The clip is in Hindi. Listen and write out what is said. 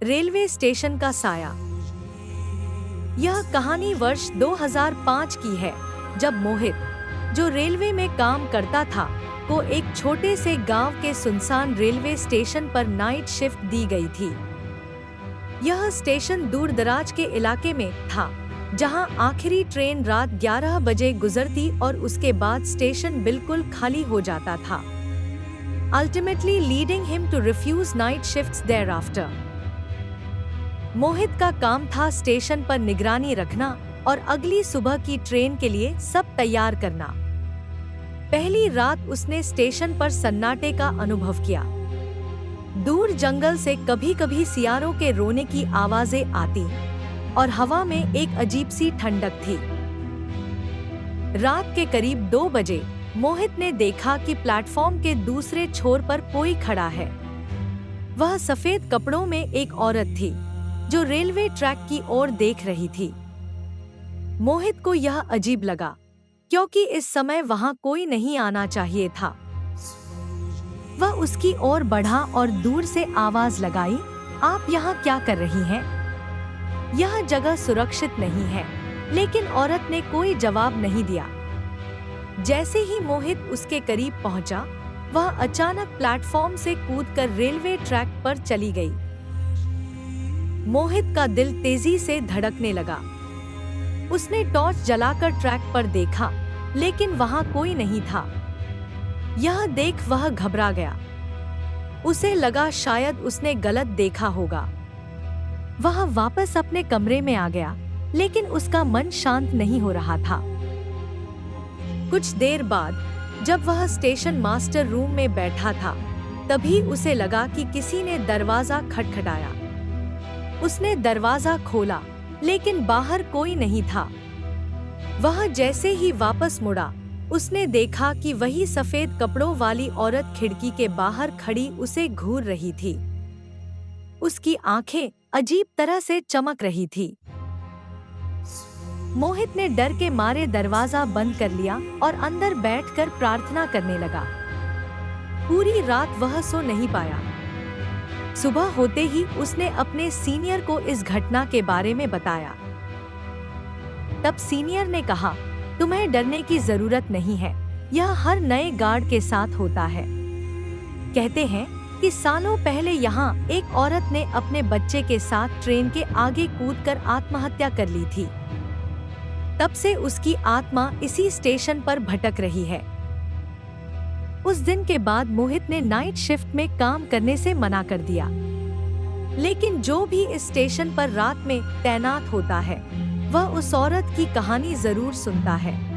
रेलवे स्टेशन का साया। यह कहानी वर्ष 2005 की है, जब मोहित, जो रेलवे में काम करता था, को एक छोटे से गांव के सुनसान रेलवे स्टेशन पर नाइट शिफ्ट दी गई थी। यह स्टेशन दूर दराज के इलाके में था, जहां आखिरी ट्रेन रात 11 बजे गुजरती और उसके बाद स्टेशन बिल्कुल खाली हो जाता था, ultimately leading him to refuse night shifts thereafter। मोहित का काम था स्टेशन पर निगरानी रखना और अगली सुबह की ट्रेन के लिए सब तैयार करना। पहली रात उसने स्टेशन पर सन्नाटे का अनुभव किया। दूर जंगल से कभी-कभी सियारों के रोने की आवाजें आती और हवा में एक अजीब सी ठंडक थी। रात के करीब 2 बजे मोहित ने देखा कि प्लेटफॉर्म के दूसरे छोर पर कोई खड़ा है। वह सफेद कपड़ों में एक औरत थी, जो रेलवे ट्रैक की ओर देख रही थी। मोहित को यह अजीब लगा, क्योंकि इस समय वहां कोई नहीं आना चाहिए था। वह उसकी ओर बढ़ा और दूर से आवाज लगाई, आप यहाँ क्या कर रही हैं? यह जगह सुरक्षित नहीं है। लेकिन औरत ने कोई जवाब नहीं दिया। जैसे ही मोहित उसके करीब पहुंचा, वह अचानक प्लेटफॉर्म से कूदकर रेलवे ट्रैक पर चली गई। मोहित का दिल तेजी से धड़कने लगा। उसने टॉर्च जलाकर ट्रैक पर देखा, लेकिन वहां कोई नहीं था। यह देख वह घबरा गया। उसे लगा शायद उसने गलत देखा होगा। वह वापस अपने कमरे में आ गया, लेकिन उसका मन शांत नहीं हो रहा था। कुछ देर बाद, जब वह स्टेशन मास्टर रूम में बैठा था, तभी उसे लगा कि किसी ने दरवाजा खटखटाया। उसने दरवाजा खोला, लेकिन बाहर कोई नहीं था। वह जैसे ही वापस मुड़ा, उसने देखा कि वही सफेद कपड़ों वाली औरत खिड़की के बाहर खड़ी उसे घूर रही थी। उसकी आंखें अजीब तरह से चमक रही थी। मोहित ने डर के मारे दरवाजा बंद कर लिया और अंदर बैठकर प्रार्थना करने लगा। पूरी रात वह सो नहीं पाया। सुबह होते ही उसने अपने सीनियर को इस घटना के बारे में बताया। तब सीनियर ने कहा, तुम्हें डरने की जरूरत नहीं है, यह हर नए गार्ड के साथ होता है। कहते हैं कि सालों पहले यहाँ एक औरत ने अपने बच्चे के साथ ट्रेन के आगे कूदकर आत्महत्या कर ली थी। तब से उसकी आत्मा इसी स्टेशन पर भटक रही है। उस दिन के बाद मोहित ने नाइट शिफ्ट में काम करने से मना कर दिया। लेकिन जो भी इस स्टेशन पर रात में तैनात होता है, वह उस औरत की कहानी जरूर सुनता है।